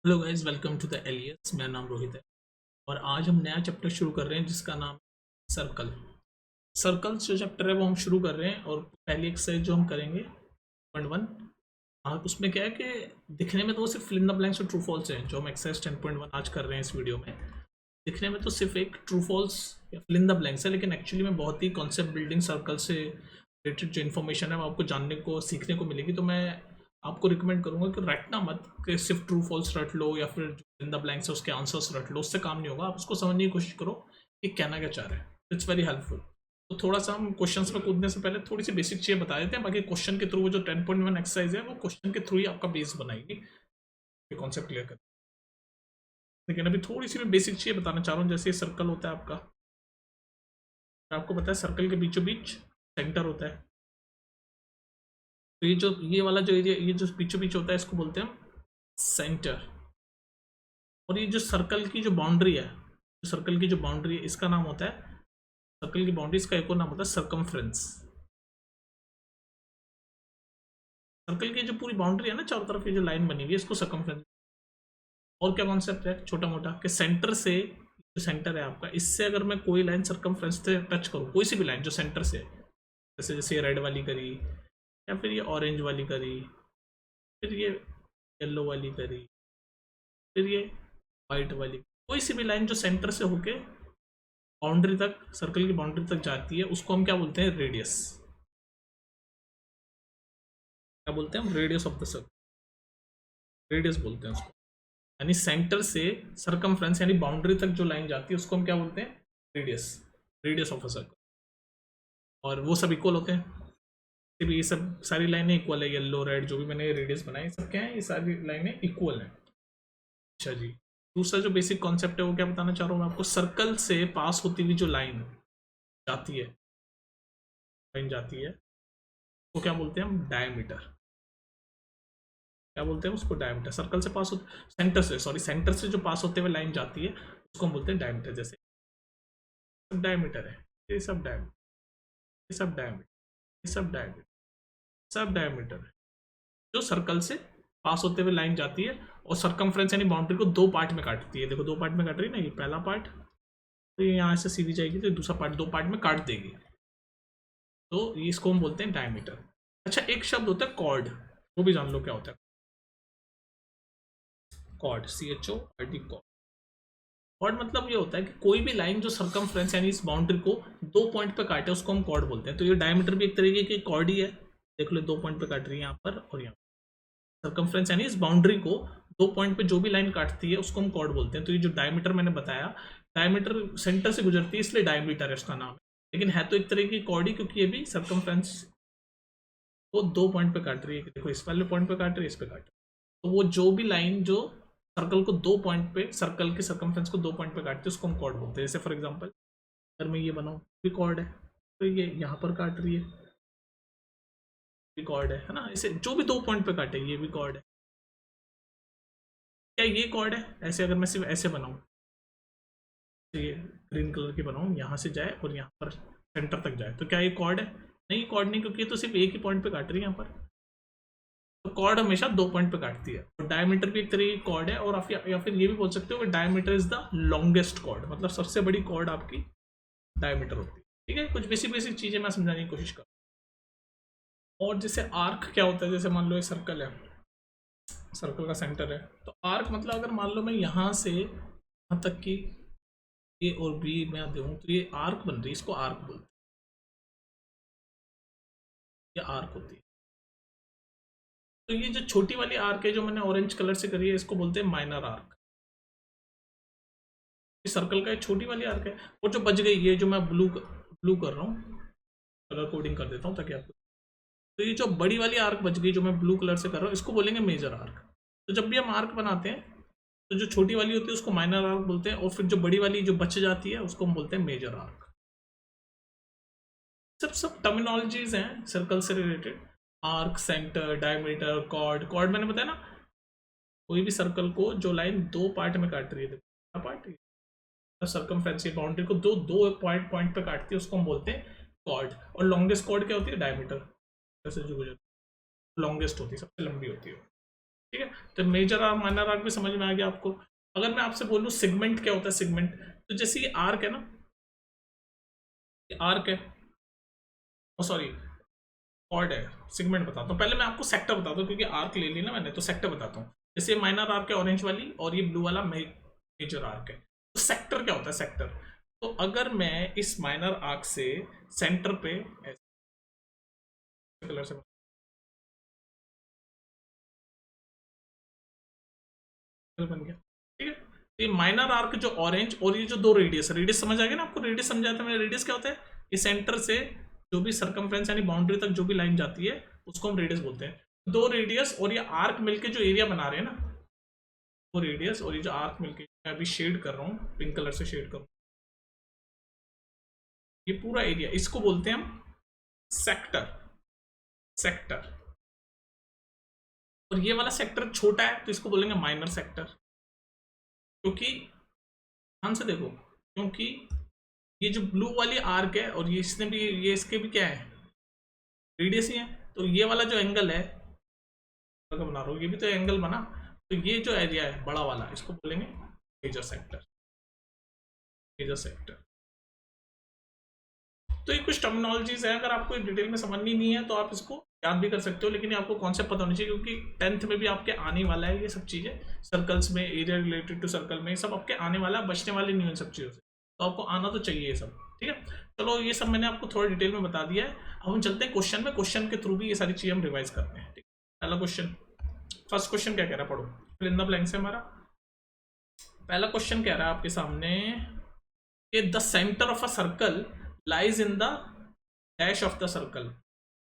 Hello guys, welcome to the Alias. मेरा नाम रोहित है और आज हम नया चैप्टर शुरू कर रहे हैं जिसका नाम है सर्कल। सर्कल्स जो चैप्टर है वो हम शुरू कर रहे हैं और पहली एक्सरसाइज जो हम करेंगे 10.1। उसमें क्या है कि दिखने में तो वो सिर्फ फिल इन द ब्लैंक्स और ट्रू फॉल्स है जो हम एक्सरसाइज 10.1 आज कर रहे हैं इस वीडियो में। दिखने में तो सिर्फ एक ट्रू फॉल्स या फिल इन द ब्लैंक्स है, लेकिन एक्चुअली में बहुत ही कॉन्सेप्ट बिल्डिंग सर्कल से रिलेटेड जो इन्फॉर्मेशन है वो आपको जानने को सीखने को मिलेगी। तो मैं आपको रिकमेंड करूंगा कि रटना मत कि सिर्फ ट्रू फॉल्स रट लो या फिर इन द ब्लैंक्स है उसके आंसर्स रट लो, उससे काम नहीं होगा। आप उसको समझने की कोशिश करो कि कहना क्या चाह रहे हैं। It's very helpful. तो थोड़ा सा हम क्वेश्चंस में कूदने से पहले थोड़ी सी बेसिक चीज़ें बता देते हैं, बाकी क्वेश्चन के थ्रू वो जो 10.1 एक्सरसाइज है वो क्वेश्चन के थ्रू ही आपका बेस बनाएगी, ये कॉन्सेप्ट क्लियर कर। लेकिन अभी थोड़ी सी मैं बेसिक चीज़ें बताना चाह रहा हूँ। जैसे सर्कल होता है आपको पता है सर्कल के बीचों बीच सेंटर होता है। तो ये वाला जो एरिया, ये जो बीचों बीच होता है इसको बोलते हैं हम सेंटर। और ये जो सर्कल की जो बाउंड्री है, सर्कल की जो बाउंड्री है इसका नाम होता है, सर्कल की बाउंड्रीज का एक और नाम होता है सर्कमफ्रेंस। सर्कल की जो पूरी बाउंड्री है ना, चारों तरफ ये जो लाइन बनी हुई है इसको सर्कमफ्रेंस। और क्या कॉन्सेप्ट है छोटा मोटा कि सेंटर से, जो सेंटर है आपका, इससे अगर मैं कोई लाइन सर्कमफ्रेंस से टच करूँ, कोई सी भी लाइन जो सेंटर से, जैसे जैसे ये रेड वाली करी या फिर ये ऑरेंज वाली करी, फिर ये येलो वाली करी, फिर ये वाइट वाली, कोई सी भी लाइन जो सेंटर से होके बाउंड्री तक, सर्कल की बाउंड्री तक जाती है उसको हम क्या बोलते हैं? रेडियस। क्या बोलते हैं हम? Radius of the circle, radius बोलते हैं उसको। यानी सेंटर से सर्कमफ्रेंस यानी बाउंड्री तक जो लाइन जाती है उसको हम क्या बोलते हैं? Radius. Radius of a circle. और वो सब इक्वल होते हैं। ये सब सारी लाइनें इक्वल है, येलो रेड जो भी मैंने रेडियस बनाई सब क्या है, ये सारी लाइनें इक्वल हैं। अच्छा जी, दूसरा जो बेसिक कॉन्सेप्ट है वो क्या बताना चाह रहा हूँ मैं आपको। सर्कल से पास होती हुई जो लाइन जाती है, लाइन जाती है, वो क्या बोलते हैं हम? डायमीटर। क्या बोलते हैं उसको? डायमीटर। सर्कल से पास हो, सेंटर से, सॉरी, सेंटर से जो पास होते हुए लाइन जाती है उसको हम बोलते हैं डायमीटर। जैसे सब डायमीटर है, ये सब डायमीटर, ये सब डायमीटर, ये सब डायमीटर, सब डायमीटर है जो सर्कल से पास होते हुए लाइन जाती है और सर्कमफ्रेंस यानी बाउंड्री को दो पार्ट में काटती है। देखो दो पार्ट में काट रही है ना, ये पहला पार्ट, तो ये यहाँ से सीधी जाएगी तो दूसरा पार्ट दो पार्ट में काट देगी, तो ये इसको हम बोलते हैं डायमीटर। अच्छा, एक शब्द होता है कॉर्ड, वो भी जान लो क्या होता है। Cord, CHORD, cord. कॉर्ड मतलब ये होता है कि कोई भी लाइन जो सर्कमफ्रेंस यानी इस बाउंड्री को दो पॉइंट पे काटे उसको हम कॉर्ड बोलते हैं। तो ये डायमीटर भी एक तरीके की कॉर्ड ही है। देख लो, दो पॉइंट पे काट रही है यहाँ पर और यहाँ पर। सर्कमफ्रेंस यानी इस बाउंड्री को दो पॉइंट पे जो भी लाइन काटती है उसको हम कॉर्ड बोलते हैं। तो ये जो डायमीटर मैंने बताया, डायमीटर सेंटर से गुजरती है इसलिए डायमीटर है उसका नाम है। लेकिन है तो एक तरह की कॉर्ड ही, क्योंकि ये भी सर्कमफ्रेंस को दो पॉइंट पे काट रही है। देखो इस वाले पॉइंट पे काट रही है, इस पे काट रही है। तो वो जो भी लाइन जो सर्कल को दो पॉइंट पे, सर्कल के सर्कमफ्रेंस को दो पॉइंट पे काटती है उसको हम कॉर्ड बोलते हैं। जैसे फॉर एग्जांपल अगर मैं ये बनाऊं, भी कॉर्ड है, तो ये यहाँ पर काट रही है, भी कॉर्ड है ना। इसे जो भी दो पॉइंट पे काटे ये भी कॉर्ड है। क्या ये कॉर्ड है? ऐसे अगर मैं सिर्फ ऐसे बनाऊं, तो ये ग्रीन कलर की बनाऊं, यहाँ से जाए और यहाँ पर सेंटर तक जाए, तो क्या ये कॉर्ड है? नहीं, कॉर्ड नहीं, क्योंकि ये तो सिर्फ एक ही पॉइंट पे काट रही है यहाँ पर। तो कॉर्ड हमेशा दो पॉइंट पे काटती है। और डायमीटर भी एक तरह की कॉर्ड है। और आप या फिर ये भी बोल सकते हो कि diameter is the longest chord, मतलब सबसे बड़ी कॉर्ड आपकी डायमीटर होती है। ठीक है, कुछ बेसिक बेसिक चीजें मैं समझाने की कोशिश कर। और जैसे आर्क क्या होता है, जैसे मान लो ये सर्कल है, सर्कल का सेंटर है, तो आर्क मतलब अगर मान लो मैं यहाँ से यहाँ तक की ए और बी मैं दूँ तो ये आर्क बन रही है, इसको आर्क बोलते हैं, ये आर्क होती है। तो ये जो छोटी वाली आर्क है जो मैंने ऑरेंज कलर से करी है इसको बोलते हैं माइनर आर्क। सर्कल का एक छोटी वाली आर्क है। और जो बच गई, ये जो मैं ब्लू ब्लू कर रहा हूँ, कलर कोडिंग कर देता हूँ ताकि आपको, तो ये जो बड़ी वाली आर्क बच गई जो मैं ब्लू कलर से कर रहा हूँ इसको बोलेंगे मेजर आर्क। तो जब भी हम आर्क बनाते हैं तो जो छोटी वाली होती है उसको माइनर आर्क बोलते हैं, और फिर जो बड़ी वाली जो बच जाती है उसको हम बोलते हैं मेजर आर्क। सब टर्मिनोलॉजीज हैं सर्कल से related. Arc, centre, diameter, chord. Chord मैंने बताया ना, कोई भी सर्कल को जो लाइन दो पार्ट में काट रही है, पार्ट सर्कमफ्रेंस बाउंड्री को दो दो पॉइंट पॉइंट पे काटती है उसको हम बोलते हैं कॉर्ड। और लॉन्गेस्ट कॉर्ड क्या होती है? डायमीटर। जैसे जो गुजर लॉन्गेस्ट होती है, सबसे लंबी होती है। ठीक है। तो मेजर आर्क माइनर आर्क भी समझ में आ गया आपको। अगर मैं आपसे बोलूं सेगमेंट क्या होता है, सेगमेंट, तो जैसे ये आर्क है ना, ये आर्क है, सॉरी कॉर्ड है, सेगमेंट बताता हूँ। पहले मैं आपको सेक्टर बताता हूँ क्योंकि आर्क ले ली ना मैंने, तो सेक्टर बताता हूँ। जैसे माइनर आर्क है ऑरेंज वाली, और ये ब्लू वाला मेजर आर्क है। तो सेक्टर क्या होता है, सेक्टर, तो अगर मैं इस माइनर आर्क से सेंटर पे कलर से बन गया, ठीक है। तो ये माइनर आर्क जो ऑरेंज, और ये जो दो रेडियस, रेडियस समझ आ गया ना आपको, रेडियस समझाया था मैंने। रेडियस क्या होता है, ये सेंटर से जो भी सरकमफ्रेंस यानी बाउंड्री तक जो भी लाइन जाती है उसको हम रेडियस बोलते हैं। दो रेडियस और ये आर्क मिलके जो एरिया बना रहे हैं ना, वो रेडियस और ये जो आर्क मिलके, मैं अभी शेड कर रहा हूँ, पिंक कलर से शेड करूँ, ये पूरा एरिया, इसको बोलते हैं हम सेक्टर, सेक्टर। और ये वाला सेक्टर छोटा है तो इसको बोलेंगे माइनर सेक्टर। क्योंकि ध्यान से देखो, क्योंकि ये जो ब्लू वाली आर्क है और ये इसने भी, ये इसके भी क्या है, रेडियस ही है। तो ये वाला जो एंगल है बना रहा हूँ, ये भी तो एंगल बना, तो ये जो एरिया है बड़ा वाला, इसको बोलेंगे मेजर सेक्टर, मेजर सेक्टर। तो ये कुछ टर्मिनोलॉजीज है, अगर आपको डिटेल में समझनी नहीं है तो आप इसको याद भी कर सकते हो, लेकिन ये आपको कॉन्सेप्ट पता होनी चाहिए क्योंकि 10th में भी आपके आने वाला है ये सब चीज़ें। सर्कल्स में, एरिया रिलेटेड टू सर्कल में, सब आपके आने वाला है, बचने वाले नहीं है सब चीज़ों से, तो आपको आना तो चाहिए ये सब, ठीक है। चलो ये सब मैंने आपको थोड़ा डिटेल में बता दिया है। अब हम चलते हैं क्वेश्चन में, क्वेश्चन के थ्रू भी ये सारी चीज़ें हम रिवाइज करते हैं, ठीक। पहला क्वेश्चन, फर्स्ट क्वेश्चन क्या कह रहा है, पढ़ो, फिल इन द ब्लैंक्स है हमारा। पहला क्वेश्चन कह रहा है आपके सामने कि the centre of a circle lies in the dash of the circle,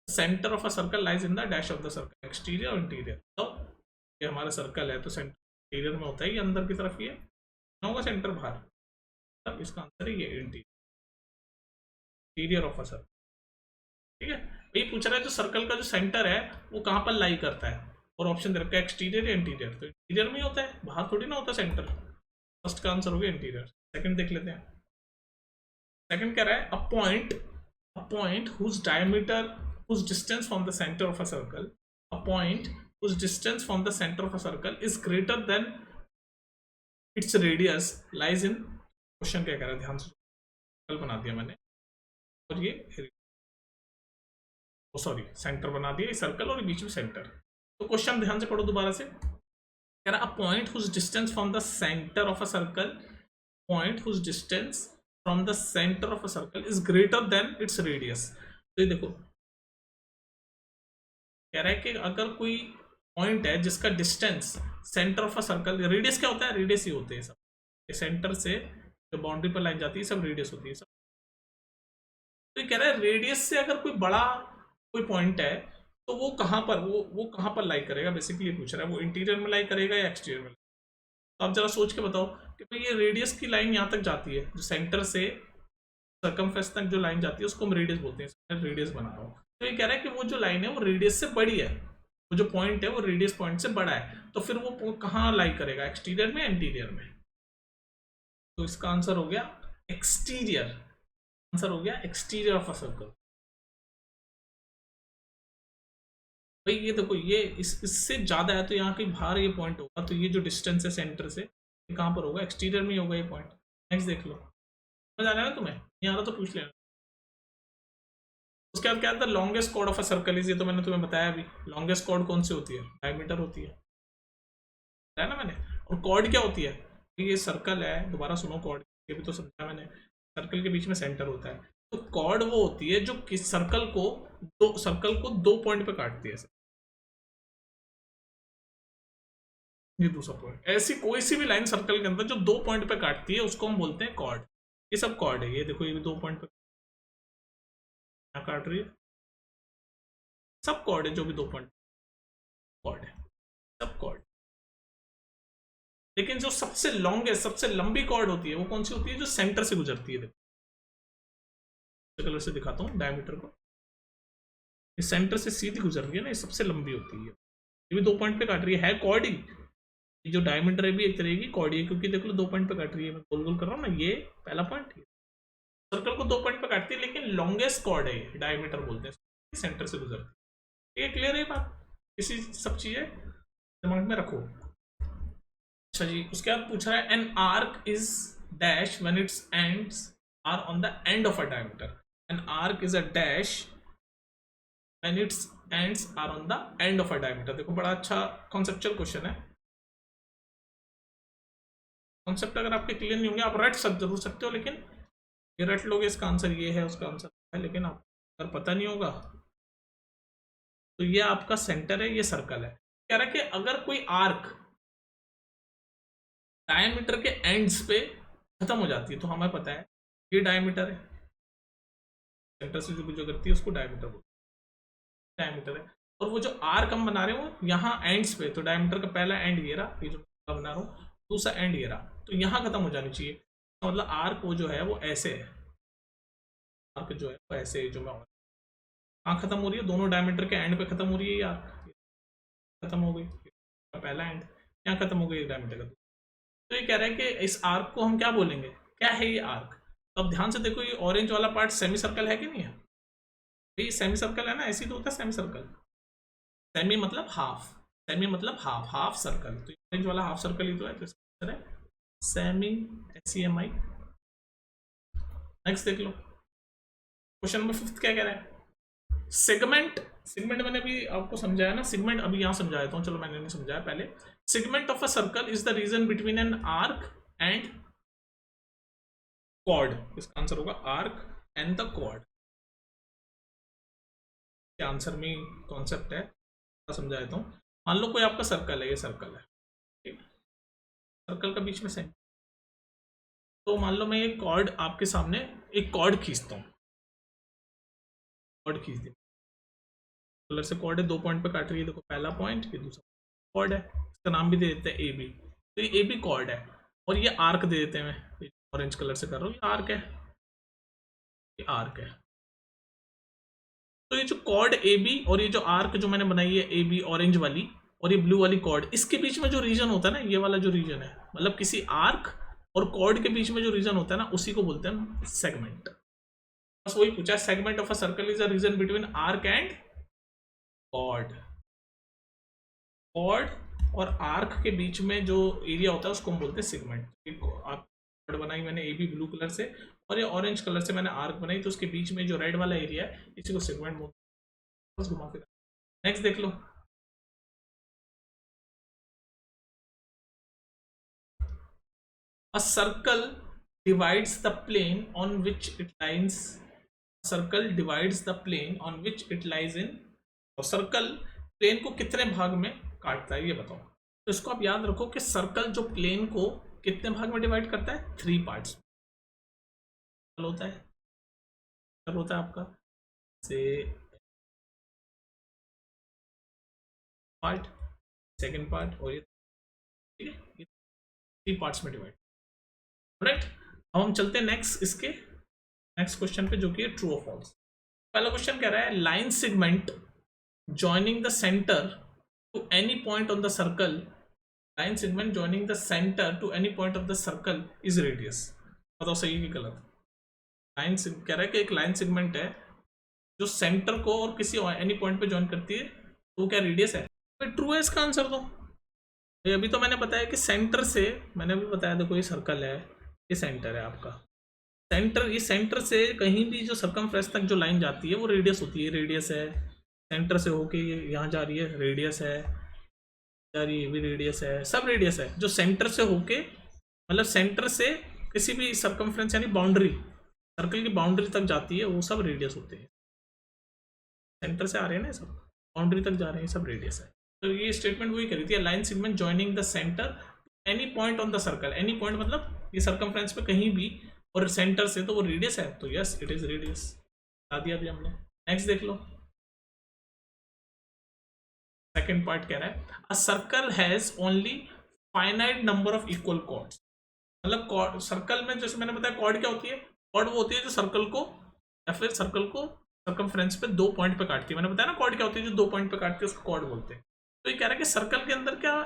centre of a circle lies in the dash of the circle, exterior और इंटीरियर। तो ये हमारा सर्कल है तो सेंटर इंटीरियर में होता है, ये अंदर की तरफ, ये ना होगा सेंटर बाहर, तब इसका आंसर है ये इंटीरियर ऑफ अ सर्कल, ठीक है। ये पूछ रहा है जो सर्कल का जो सेंटर है वो कहाँ पर लाई करता है, और ऑप्शन दे रखा है एक्सटीरियर या इंटीरियर, तो इंटीरियर में ही होता है, बाहर थोड़ी ना होता सेंटर। फर्स्ट का आंसर हो गया इंटीरियर। सेकंड देख लेते हैं, सेकंड कह रहा है a point whose diameter, whose distance from the center of a circle, a point whose distance from the center of a circle is greater than its radius lies in, question क्या कह रहा है, ध्यान से, circle बना दिया मैंने और ये सॉरी सेंटर बना दिया, सर्कल और बीच में सेंटर। तो क्वेश्चन ध्यान से पढ़ो दोबारा से, कह रहा a point whose distance from the centre of a circle, point whose distance from the centre of a circle is greater than its radius. तो ये देखो कह रहा है कि अगर कोई पॉइंट है जिसका distance centre of a circle, radius क्या होता है, रेडियस ही होते हैं सब, सेंटर से जो बाउंड्री पर लाइन जाती है सब रेडियस होती है सब। तो ये कह रहा है रेडियस से अगर कोई बड़ा कोई पॉइंट है तो वो कहाँ पर, वो कहाँ पर लाई करेगा, बेसिकली पूछ रहा है, वो इंटीरियर में लाई करेगा या एक्सटीरियर में। तो आप जरा सोच के बताओ कि भाई ये रेडियस की लाइन यहाँ तक जाती है, जो सेंटर से सर्कमफ्रेंस तक जो लाइन जाती है उसको हम रेडियस बोलते हैं, रेडियस बना रहा हूँ। तो ये कह रहा है कि वो जो लाइन है वो रेडियस से बड़ी है, वो जो पॉइंट है वो रेडियस पॉइंट से बड़ा है, तो फिर वो कहाँ लाई करेगा, एक्सटीरियर में, इंटीरियर में। तो इसका आंसर हो गया एक्सटीरियर, आंसर हो गया एक्सटीरियर ऑफ अ सर्कल। भाई ये देखो, ये इससे ज्यादा है तो यहाँ कहीं बाहर ये पॉइंट होगा, तो ये जो डिस्टेंस है सेंटर से, ये कहाँ पर होगा, एक्सटीरियर में ही होगा ये पॉइंट। नेक्स्ट देख लो, समझ आ रहा है ना तुम्हें, नहीं आ रहा तो पूछ लेना। उसके बाद क्या आता है, longest chord of a circle is, ये तो मैंने तुम्हें बताया अभी, लॉन्गेस्ट कॉर्ड कौन सी होती है, डायमीटर होती है ना मैंने। और कॉर्ड क्या होती है, ये सर्कल है, दोबारा सुनो, कॉर्ड ये भी तो समझा मैंने, सर्कल के बीच में सेंटर होता है, तो कॉर्ड वो होती है जो किस सर्कल को दो पॉइंट पे काटती है। ये दूसरा पॉइंट, ऐसी कोई सी भी लाइन सर्कल के अंदर जो दो पॉइंट पे काटती है उसको हम बोलते हैं कॉर्ड। ये सब कॉर्ड है, ये देखो ये भी दो पॉइंट पे काट रही है, सब कॉर्ड है, जो भी दो पॉइंट कॉर्ड है, सब कॉर्ड। लेकिन जो सबसे लॉन्गेस्ट, सबसे लंबी कॉर्ड होती है वो कौन सी होती है, जो सेंटर से गुजरती है। देखो कलर से दिखाता हूँ डायमीटर को, इस सेंटर से सीधी गुजर रही है ना, ये सबसे लंबी होती है, ये भी दो पॉइंट पे काट रही है कॉर्ड ही। ये जो डायमीटर है भी एक तरह की कॉर्ड है, क्योंकि देख लो दो पॉइंट पे काट रही है, मैं गोल गोल कर रहा हूँ ना, ये पहला पॉइंट सर्कल को दो पॉइंट पे काटती है, लेकिन लॉन्गेस्ट कॉर्ड है ये, डायमीटर बोलते हैं, सेंटर से गुजरती है। ये क्लियर है बात, इसी सब चीजें। दिमाग में रखो। अच्छा जी, उसके बाद पूछ रहा है an arc is dash when its ends are on the end of a diameter. An arc is a dash when its ends are on the end of a diameter. देखो बड़ा अच्छा कॉन्सेप्चुअल क्वेश्चन है। Concept अगर आपके clear नहीं होंगे आप रट जरूर सकते हो, लेकिन ये रट लोगे इसका आंसर ये है उसका आंसर है, लेकिन आप अगर पता नहीं होगा तो ये आपका सेंटर है, ये सर्कल है। कह रहा है कि अगर कोई आर्क डायमीटर के एंड्स पे खत्म हो जाती है तो हमें पता है ये डायमीटर है, सेंटर से जो करती है उसको डायमीटर बोलते हैं, डायमीटर है। और वो जो आर्क हम बना रहे हो यहाँ एंड्स पे, तो डायमीटर का पहला एंड ये रहा, ये जो बना रहा हूँ, दूसरा एंड ये रहा, तो यहाँ खत्म हो जानी चाहिए। तो मतलब आर्क वो जो है वो ऐसे है, आर्क जो है वो ऐसे है, जो मैं कहाँ खत्म हो रही है, दोनों डायमीटर के एंड पे खत्म हो रही है यार, खत्म हो गई पहला एंड, यहाँ खत्म हो गई डायमीटर का। तो ये कह रहा है कि इस आर्क को हम क्या बोलेंगे, क्या है ये आर्क। तो अब ध्यान से देखो ये ऑरेंज वाला पार्ट सेमी सर्कल है कि नहीं है, ये सेमी सर्कल है ना, ऐसी तो होता है सेमी सर्कल। सेमी मतलब हाफ, सेमी मतलब हाफ, हाफ सर्कल, तो ऑरेंज वाला हाफ सर्कल ही तो है, तो इसका आंसर है सेमी, SEMI। नेक्स्ट देख लो क्वेश्चन नंबर 5 क्या कह रहा है, सेगमेंट। सेगमेंट मैंने अभी आपको समझाया ना, सेगमेंट अभी यहाँ समझा देता हूँ, चलो मैंने नहीं समझाया पहले। Segment of a circle is the region between an arc and chord. इसका आंसर होगा arc and the chord. Answer में कॉन्सेप्ट है, समझा देता हूँ। मान लो कोई आपका सर्कल है, ये सर्कल है, ठीक, सर्कल का बीच में सेंटर, तो मान लो मैं ये कॉर्ड आपके सामने एक कॉर्ड खींचता हूँ, कॉर्ड खींच दी, कलर से कॉर्ड है, 2 पॉइंट पे काट रही है, देखो पहला पॉइंट, ये दूसरा कॉर्ड है, इसका नाम भी दे देते हैं AB। तो ये AB कॉर्ड है, और ये आर्क दे देते हैं, मैं ऑरेंज कलर से कर रहा हूँ, ये आर्क है, ये आर्क है। तो ये जो कॉर्ड AB और ये जो आर्क जो मैंने बनाई है AB ऑरेंज वाली और ये ब्लू वाली कॉर्ड, इसके बीच में जो रीजन होता है ना, ये वाला जो रीजन है, मतलब किसी आर्क और कॉर्ड के बीच में जो रीजन होता है ना, उसी को बोलते हैं सेगमेंट। बस वही पूछा है, segment of a circle is a region between arc and chord. Chord और आर्क के बीच में जो एरिया होता है उसको हम बोलते हैं सेगमेंट। आप कॉर्ड बनाई मैंने AB ब्लू कलर से और ये ऑरेंज कलर से मैंने आर्क बनाई, तो उसके बीच में जो रेड वाला एरिया है इसी को सेगमेंट बोलते हैं। बस घुमा फिर। नेक्स्ट देख लो, a circle divides the plane on which it lies, circle divides the plane on which it lies in। और सर्कल प्लेन को कितने भाग में काटता है ये बताओ। तो इसको आप याद रखो कि सर्कल जो प्लेन को कितने भाग में डिवाइड करता है, 3 पार्ट्स होता है। होता है आपका से पार्ट, सेकंड पार्ट और ये, ठीक है, ये 3 पार्ट्स में डिवाइड, राइट। अब हम चलते हैं नेक्स्ट, इसके नेक्स्ट क्वेश्चन पे, जो कि है ट्रू और फॉल्स। पहला क्वेश्चन कह रहा है line segment joining the center to any point on the circle, line segment joining the center to any point of the circle is radius। बताओ सही है कि गलत। लाइन कह रहा है कि एक लाइन सेगमेंट है जो सेंटर को और किसी एनी पॉइंट पे ज्वाइन करती है, तो क्या रेडियस है। तो ट्रू है इसका आंसर। तो अभी तो मैंने बताया कि सेंटर से, मैंने भी बताया देखो ये सर्कल है, ये सेंटर है आपका, सेंटर, ये सेंटर से कहीं भी जो सर्कमफ्रेंस तक जो लाइन जाती है वो रेडियस होती है, रेडियस है। सेंटर से होके ये यहाँ जा रही है, रेडियस है, जा रही है भी रेडियस है, सब रेडियस है। जो सेंटर से होके, मतलब सेंटर से किसी भी सर्कमफ्रेंस यानी बाउंड्री, सर्कल की बाउंड्री तक जाती है, वो सब रेडियस होते हैं। सेंटर से आ रहे हैं ना, सब बाउंड्री तक जा रहे हैं, सब रेडियस है। तो ये स्टेटमेंट वही करी थी, line segment joining the centre any point on the circle, any point मतलब ये सर्कमफ्रेंस पे कहीं भी, और सेंटर से तो वो रेडियस है, तो यस इट इज रेडियस, बता दिया अभी हमने। नेक्स्ट देख लो, सेकंड पार्ट कह रहा है a circle has only finite number of equal chords. मतलब सर्कल में जैसे मैंने बताया कॉर्ड क्या होती है, कॉर्ड वो होती है जो सर्कल को या फिर सर्कल को सर्कमफ्रेंस पे 2 पॉइंट पे काटती है। मैंने बताया ना कॉर्ड क्या होती है, जो 2 पॉइंट पे काटती है उसको कॉर्ड बोलते हैं। तो ये कह रहा है कि सर्कल के अंदर क्या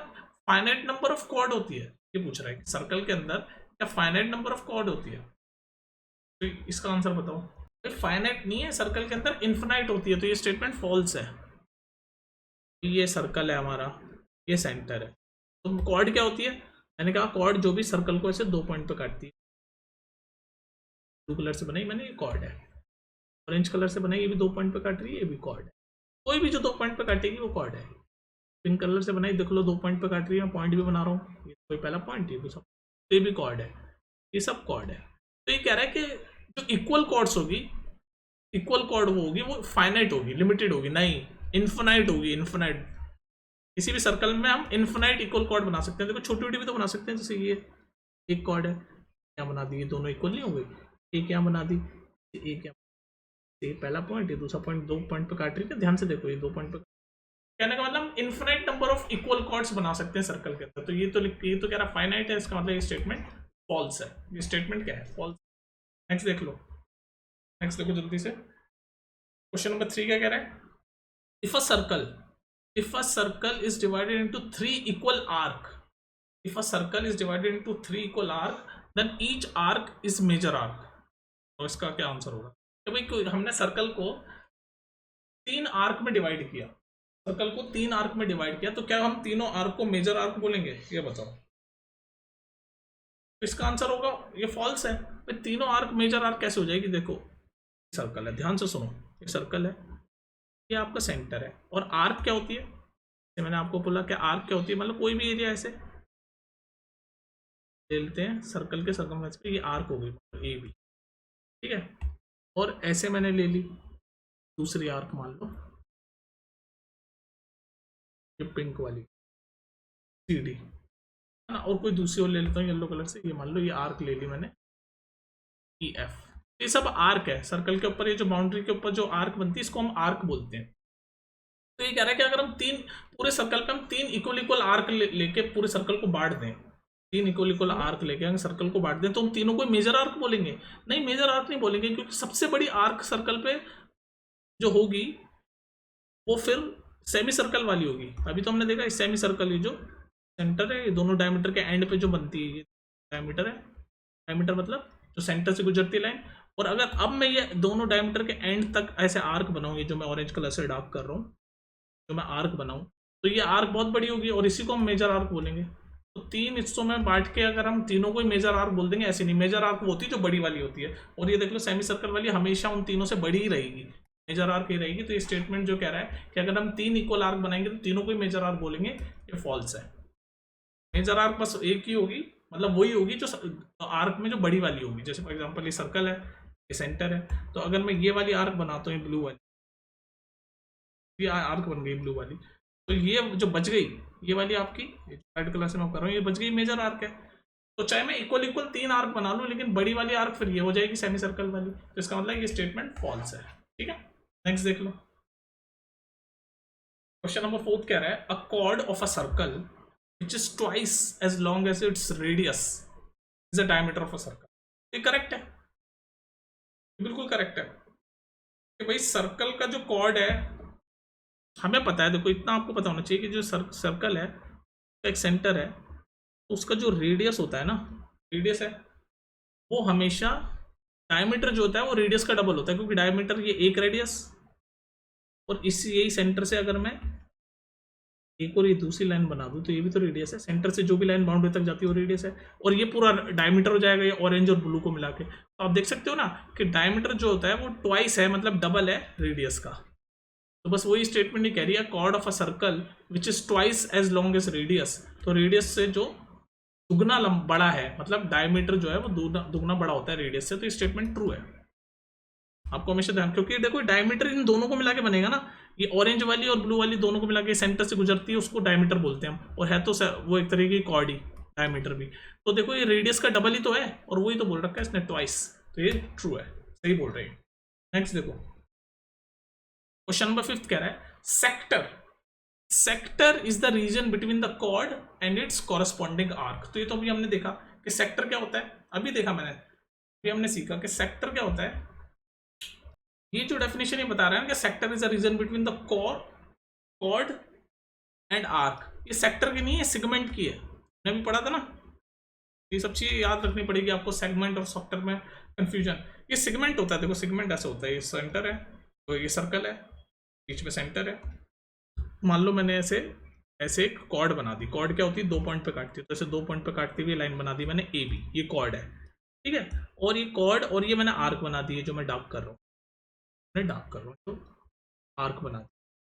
फाइनाइट नंबर ऑफ कॉर्ड होती है, ये पूछ रहा है कि सर्कल के अंदर क्या फाइनाइट नंबर ऑफ कॉर्ड होती है। तो इसका आंसर बताओ। फाइनाइट नहीं है, सर्कल के अंदर इन्फिनाइट होती है, तो ये स्टेटमेंट फॉल्स है। ये सर्कल है हमारा, ये सेंटर है। तो कॉर्ड क्या होती है, मैंने कहा कॉर्ड जो भी सर्कल को ऐसे 2 पॉइंट पे काटती है। ब्लू कलर से बनाई मैंने, ये कॉर्ड है। ऑरेंज कलर से बनाई, ये भी 2 पॉइंट पे काट रही है, ये भी कॉर्ड है। कोई भी जो 2 पॉइंट पे काटेगी वो कॉर्ड है। पिंक कलर से बनाई, देख लो 2 पॉइंट पे काट रही है, मैं पॉइंट भी बना रहा हूँ, ये कोई पहला पॉइंट, ये दूसरा, ये भी कॉर्ड है, ये सब कॉर्ड है। तो ये कह रहा है कि जो इक्वल कॉर्ड्स होगी, इक्वल कॉर्ड वो होगी, वो फाइनाइट होगी, लिमिटेड होगी नहीं, इन्फिनाइट होगी, इन्फिनाइट। किसी भी सर्कल में हम इन्फिनाइट इक्वल कॉर्ड बना सकते हैं। देखो छोटी छोटी भी तो बना सकते हैं, जैसे ये एक कॉर्ड है, क्या बना दी, ये दोनों इक्वल नहीं हो गई, ये क्या बना दी, ये क्या, ये पहला पॉइंट, ये दूसरा पॉइंट, 2 पॉइंट पे काट रही है, ध्यान से देखो, ये 2 पॉइंट पे, कहने का मतलब infinite number of equal chords बना सकते हैं सर्कल के अंदर। तो ये तो कह रहा है फाइनाइट है, इसका मतलब ये स्टेटमेंट फॉल्स है। ये स्टेटमेंट क्या है, फॉल्स। नेक्स्ट देख लो, नेक्स्ट देखो जल्दी से। क्वेश्चन नंबर 3 क्या कह रहा है, if a circle is divided into 3 equal arc, if a circle is divided into 3 equal arc then each arc is major arc। तो इसका क्या आंसर होगा, तो भाई हमने सर्कल को 3 आर्क में डिवाइड किया, सर्कल को 3 आर्क में डिवाइड किया, तो क्या हम तीनों आर्क को मेजर आर्क बोलेंगे, ये बताओ। तो इसका आंसर होगा ये फॉल्स है। भाई तीनों आर्क मेजर आर्क कैसे हो जाएगी, देखो सर्कल है, ध्यान से सुनो, एक सर्कल है, ये आपका सेंटर है, और आर्क क्या होती है, मैंने आपको बोला कि आर्क क्या होती है, मतलब कोई भी एरिया ऐसे ले लेते हैं सर्कल के सर्कमफ्रेंस पे, ये आर्क हो गई ए बी, ठीक है। और ऐसे मैंने ले ली दूसरी आर्क, मान लो ये पिंक वाली सी डी है ना, और कोई दूसरी और ले लेता हूँ येलो कलर से, ये मान लो ये आर्क ले ली मैंने ई एफ। ये सब आर्क है सर्कल के ऊपर, ये जो बाउंड्री के ऊपर जो आर्क बनती है इसको हम आर्क बोलते हैं। तो ये कह रहा है कि अगर हम पूरे सर्कल पे हम 3 इक्वल आर्क लेके पूरे सर्कल को बांट दें, 3 इक्वल आर्क लेके अगर सर्कल को बांट दें, तो हम तीनों को मेजर आर्क बोलेंगे, नहीं मेजर आर्क नहीं बोलेंगे, क्योंकि सबसे बड़ी आर्क सर्कल पे जो होगी वो फिर सेमी सर्कल वाली होगी। अभी तो हमने देखा सेमी सर्कल, ये जो सेंटर है, ये दोनों डायमीटर के एंड पे जो बनती है, ये डायमीटर है, डायमीटर मतलब जो सेंटर से गुजरती है लाइन। और अगर अब मैं ये दोनों डायमीटर के एंड तक ऐसे आर्क बनाऊंगी, जो मैं ऑरेंज कलर से डार्क कर रहा हूँ, जो मैं आर्क बनाऊं, तो ये आर्क बहुत बड़ी होगी और इसी को हम मेजर आर्क बोलेंगे। तो 3 हिस्सों में बांट के अगर हम तीनों को ही मेजर आर्क बोल देंगे, ऐसे नहीं, मेजर आर्क वो होती है जो बड़ी वाली होती है, और ये देख लो सेमी सर्कल वाली हमेशा उन तीनों से बड़ी ही रहेगी, मेजर आर्क ही रहेगी। तो ये स्टेटमेंट जो कह रहा है कि अगर हम 3 इक्वल आर्क बनाएंगे तो तीनों को ही मेजर आर्क बोलेंगे, ये फॉल्स है। मेजर आर्क बस एक ही होगी, मतलब वही होगी जो आर्क में जो बड़ी वाली होगी। जैसे फॉर एग्जाम्पल ये सर्कल है, ये सेंटर है, तो अगर मैं ये वाली आर्क बनाता हूँ, ब्लू वाली, ये आर्क बन गई ब्लू वाली, तो ये जो बच गई, ये वाली आपकी रेड कलर से मैं कर रहा हूँ, ये बच गई मेजर आर्क है। तो चाहे मैं इक्वल 3 आर्क बना लूँ, लेकिन बड़ी वाली आर्क फिर ये हो जाएगी सेमी सर्कल वाली, तो इसका मतलब ये स्टेटमेंट फॉल्स है, ठीक है। नेक्स्ट देख लो, क्वेश्चन नंबर 4 कह रहा है अ cord of a circle which is twice as long as its radius is the diameter of a circle। ये करेक्ट है, बिल्कुल करेक्ट है कि भाई सर्कल का जो कॉर्ड है, हमें पता है, देखो इतना आपको पता होना चाहिए कि जो सर्कल है एक सेंटर है, तो उसका जो रेडियस होता है ना, रेडियस है वो हमेशा डायमीटर जो होता है वो रेडियस का डबल होता है, क्योंकि डायमीटर ये एक रेडियस, और इसी यही सेंटर से अगर मैं एक और ये दूसरी लाइन बना दूं तो ये भी तो रेडियस है, सेंटर से जो भी लाइन बाउंड्री तक जाती है वो रेडियस है, और ये पूरा डायमीटर हो जाएगा, ये ऑरेंज और ब्लू को मिला के। तो आप देख सकते हो ना कि डायमीटर जो होता है वो ट्वाइस है, मतलब डबल है रेडियस का। तो बस वही स्टेटमेंट ही कह रही है chord of a circle which is twice as long as radius. तो रेडियस से जो दुगना बड़ा है, मतलब डायमीटर जो है वो दुगना बड़ा होता है रेडियस से, तो ये स्टेटमेंट ट्रू है। आपको हमेशा ध्यान, क्योंकि देखो डायमीटर इन दोनों को मिला के बनेगा ना, ये ऑरेंज वाली और ब्लू वाली दोनों को मिला के सेंटर से गुजरती है, उसको डायमीटर बोलते हैं हम, और है तो वो एक तरीके की कॉर्ड ही डायमीटर भी। तो देखो ये रेडियस का डबल ही तो है, और वही तो बोल रखा है इसने ट्वाइस, तो ये ट्रू है, सही बोल रहे हैं। नेक्स्ट देखो, क्वेश्चन नंबर 5 कह रहा है sector is the region between the chord and its corresponding arc. तो ये तो अभी हमने देखा कि सेक्टर क्या होता है, अभी देखा मैंने, अभी हमने सीखा कि सेक्टर क्या होता है। ये जो डेफिनेशन ये बता रहा है कि sector is a region between the chord and arc. ये सेक्टर की नहीं है, सेगमेंट की है, मैंने भी पढ़ा था ना। ये सब चीजें याद रखनी पड़ेगी आपको, सेगमेंट और सेक्टर में कंफ्यूजन। ये सेगमेंट होता है, देखो सेगमेंट ऐसा होता है, ये सेंटर है तो ये सर्कल है, बीच में सेंटर है, मान लो मैंने ऐसे ऐसे एक कॉर्ड बना दी। कॉर्ड क्या होती है, 2 पॉइंट पे काटती है, तो ऐसे 2 पॉइंट पे काटती हुई लाइन बना दी मैंने ए बी, ये कॉर्ड है, ठीक है। और ये कॉर्ड और ये मैंने आर्क बना दी है, जो मैं डार्क कर रहा हूँ, मैं डार्क कर रहा हूँ तो आर्क बना दी।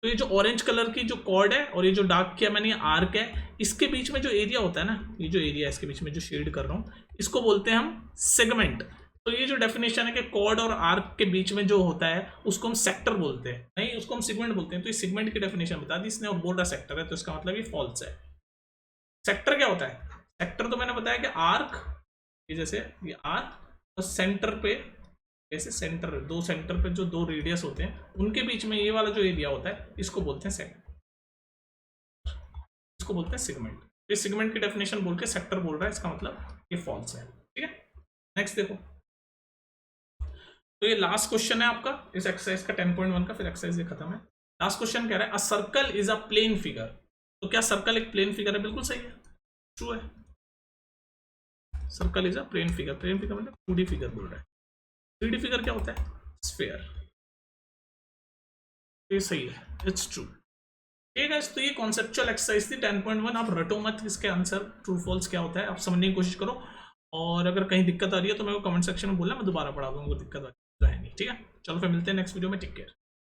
तो ये जो ऑरेंज कलर की जो कॉर्ड है और ये जो डार्क किया मैंने, ये आर्क है, इसके बीच में जो एरिया होता है ना, ये जो एरिया है इसके बीच में जो शेड कर रहा हूँ, इसको बोलते हैं हम सेगमेंट। तो ये जो डेफिनेशन है कि कॉर्ड और आर्क के बीच में जो होता है उसको हम सेक्टर बोलते हैं, नहीं उसको हम सेगमेंट बोलते हैं। तो ये सेगमेंट की डेफिनेशन बता दी इसने और बोल रहा सेक्टर है, तो इसका मतलब ये फॉल्स है। सेक्टर क्या होता है, सेक्टर तो मैंने बताया कि आर्क, ये जैसे ये आर्क और सेंटर पे, जैसे सेंटर, 2 सेंटर पे जो 2 रेडियस होते हैं उनके बीच में ये वाला जो एरिया होता है इसको बोलते हैं सेगमेंट, इसको बोलते हैं सेगमेंट। ये सेगमेंट की डेफिनेशन बोल के सेक्टर बोल रहा है, इसका मतलब ये फॉल्स है, ठीक है। नेक्स्ट देखो, तो ये लास्ट क्वेश्चन है आपका इस एक्सरसाइज का 10.1 का, फिर एक्सरसाइज ये खत्म है। लास्ट क्वेश्चन कह रहा है a circle is a plane figure. तो क्या सर्कल एक प्लेन फिगर है? बिल्कुल सही है, ट्रू है। Circle is a plane figure, plane figure मतलब 2D फिगर बोल रहा है। 3D फिगर क्या होता है? स्फीयर। ये सही है, इट्स ट्रू। ठीक है, तो ये कॉन्सेप्चुअल एक्सरसाइज थी 10.1। आप रटो मत इसके आंसर ट्रू फॉल्स क्या होता है, आप समझने की कोशिश करो। और अगर कहीं दिक्कत आ रही है तो मेरे को कमेंट सेक्शन में बोलना, मैं दोबारा पढ़ा दूंगा, दिक्कत आ रही है तो है नहीं, ठीक है। चलो फिर मिलते हैं नेक्स्ट वीडियो में, टेक केयर।